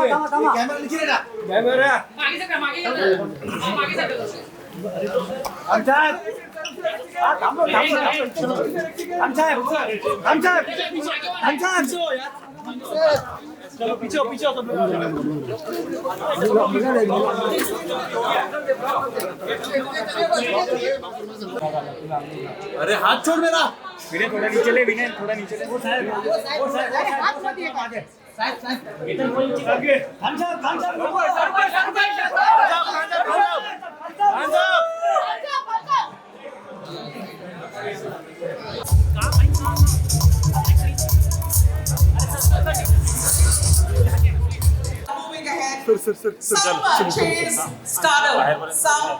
Camera नीचे लेना camera चलो पीछे पीछे अरे हाथ छोड़ मेरा विनय थोड़ा नीचे ले विनय थोड़ा नीचे ले वो साइड हाथ मत दिए आगे साइड आगे hands up Some chase stardom, some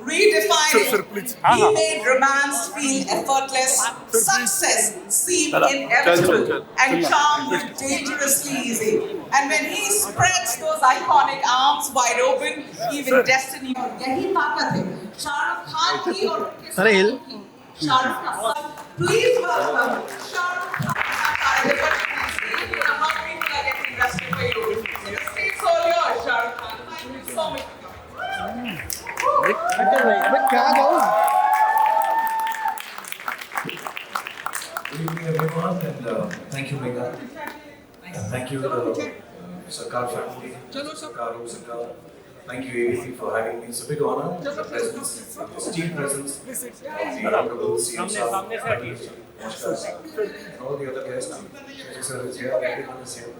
redefine it. He made romance feel effortless, success seem inevitable, and charm was dangerously easy. And when he spreads those iconic arms wide open, even destiny. यही ताकत है शाहरुख खान की और Shahrukh Khan. Please welcome Shahrukh Khan. How people are getting rested for you. The state's all yours, Shahrukh Khan. Thank you so much. Good evening, everyone, and thank you, Megha. And thank you, Sarkar family, Sarkar. Thank you, ABP, for having me. It's a big honor, the presence, esteemed presence of the Honorable CM Sir, all the other guests. Sir is here, everyone is here.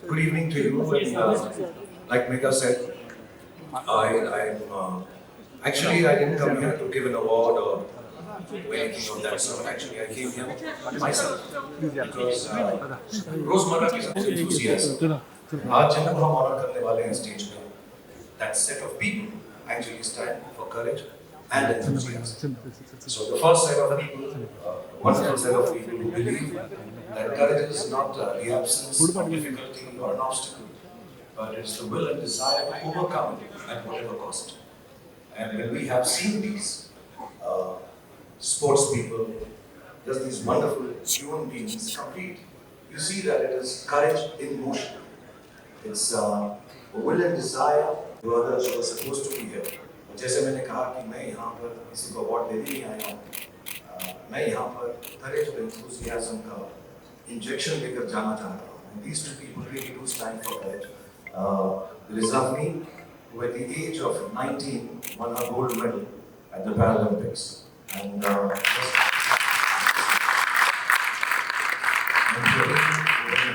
Good evening to you. And, like Megha said, actually I didn't come here to give an award or anything of that sort. Actually, I came here myself because रोजमर्रा की सबसे enthusiasm. आज जिनको हम honour करने वाले हैं stage पे, that set of people actually stand for courage and enthusiasm. So the first set of people, wonderful set of people who believe that courage is not the absence of difficulty or an obstacle, but it's the will and desire to overcome it at whatever cost. And when we have seen these sports people, just these wonderful human beings complete, you see that it is courage in motion. It's a will and desire to others who are supposed to be here. जैसे मैंने कहा कि मैं यहाँ पर किसी को award देने नहीं आया हूँ, मैं यहाँ पर courage और enthusiasm का injection लेकर जाना चाह रहा हूँ. And these two people really do stand for courage. There is Ravni, who at the age of 19 won a gold medal at the Paralympics. And the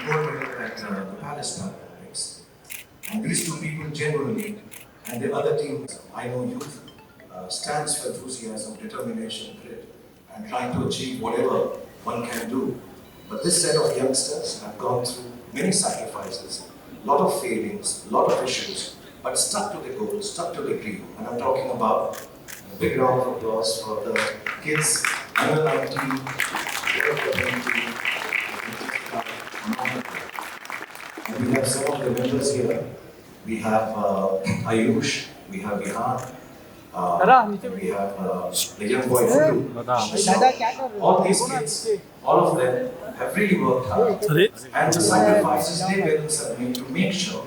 gold medal at the Palace Paralympics. And these two people genuinely, and the other team, I Know Youth, stands for enthusiasm, determination, grit, and trying to achieve whatever one can do. But this set of youngsters have gone through many sacrifices, a lot of failings, a lot of issues, but stuck to the goal, stuck to the dream. And I'm talking about a big round of applause for the kids under 19, over 20, and we have some of the members here. We have Ayush, we have Vihan, we have the young boy Fulu. All these kids, all of them have really worked hard. And the sacrifices their parents have made to make sure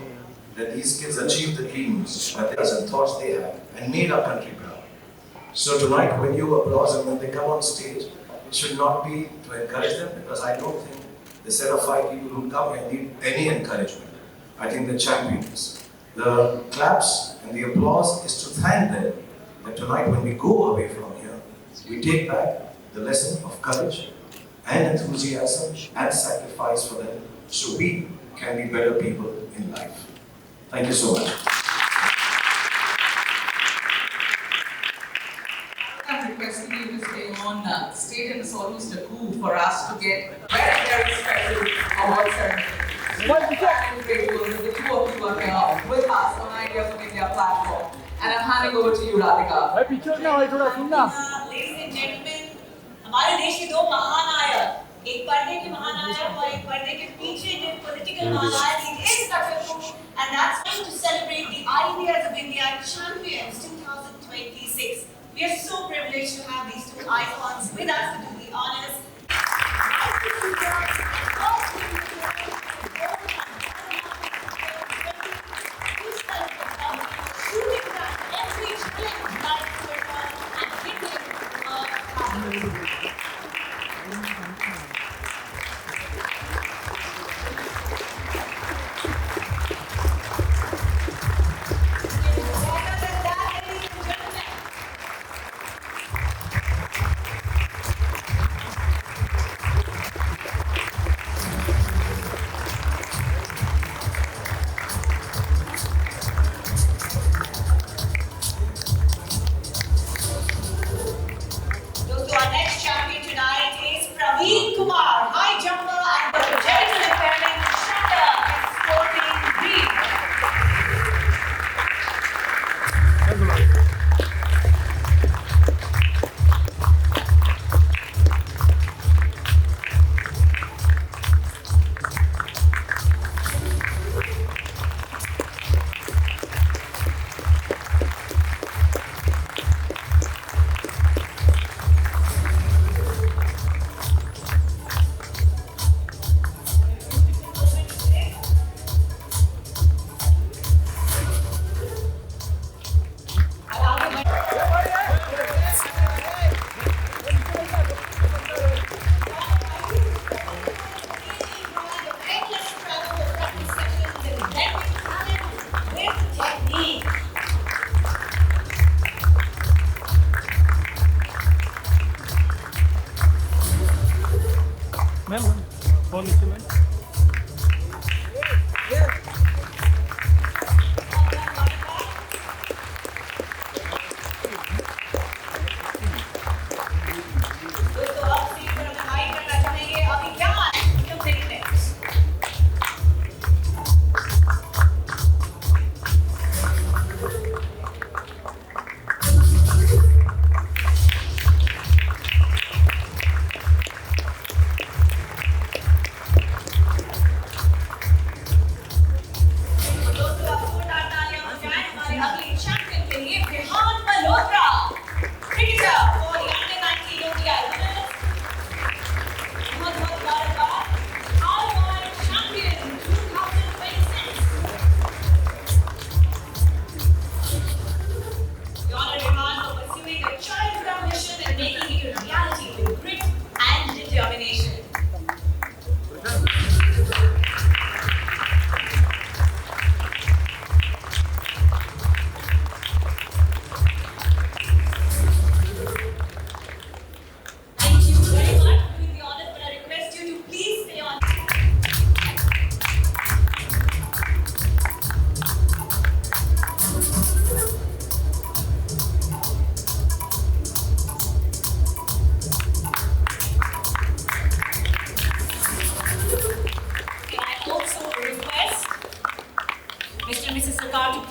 that these kids achieve the dreams and thoughts they have and made our country proud. So tonight when you applaud them, when they come on stage, it should not be to encourage them, because I don't think the set of 5 people who come here need any encouragement. I think they're champions. The claps and the applause is to thank them that tonight when we go away from here, we take back the lesson of courage and enthusiasm and sacrifice for them so we can be better people in life. Thank you so much. I'm requesting you to stay on stage, and it's almost a coup for us to get very, very special award ceremony. I'm grateful that the two of you are here with us on Ideas of India platform. And I'm handing over to you, Radhika. Ladies and gentlemen, हमारे देश के 2 महानायक, एक पर्दे के महानायक और एक पर्दे के पीछे जो political महानायक, it is such a coup, and that's time to celebrate the Ideas of India Champions 2026. We are so privileged to have these 2 icons with us to do the honors.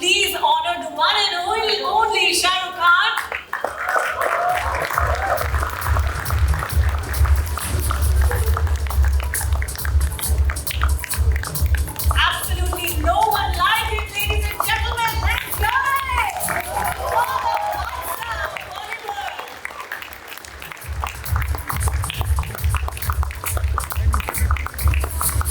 please honor the one and only Shah Rukh Khan. Absolutely no one like him, ladies and gentlemen. Let's go!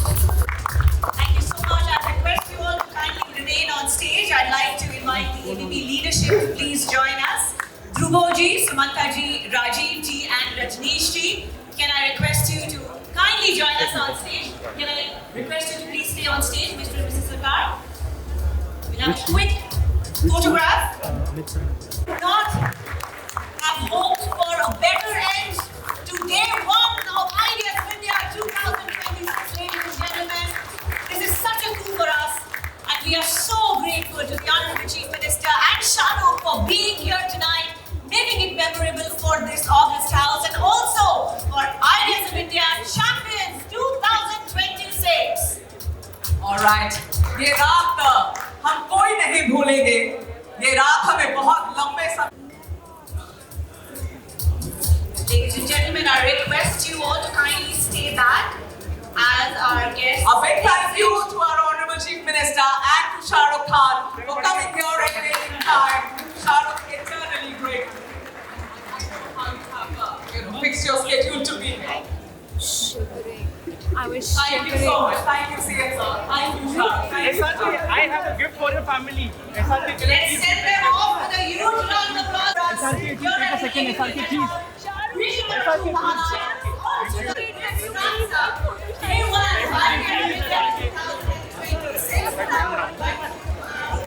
Thank you so much. I request you all to kindly remain on stage. I'd like to invite the ABP leadership to please join us. Dhruvoji, Sumantaji, Rajivji, and Rajneeshji. Can I request you to kindly join us on stage? Can I request you to please stay on stage, Mr. and Mrs. Sarkar? We'll have a quick photograph. Not have hoped for a better end to day one of Ideas India 2026, ladies and gentlemen. This is such a coup for us, and we are so grateful to the Honorable Chief Minister and Shah Rukh for being here tonight, making it memorable for this August House, and also for Ideas of India Champions 2026. All right. ये रात हम कोई नहीं भूलेंगे. ये रात हमें बहुत लंबे समय. Ladies and gentlemen, I request you all to kindly stay back as our guests. A big thank you to our Honorable Chief Minister and to Shah Rukh Khan for coming here and making time. Shah Rukh, eternally grateful. Fix your schedule to be here. I was Thank you so much. Thank you, CSR. Thank you, Shah Rukh. Thank you, SRK, I have a gift for your family. SRK, can I Let's send them off with a huge round of applause. SRK, take a second, SRK, please. Shah Rukh Khan.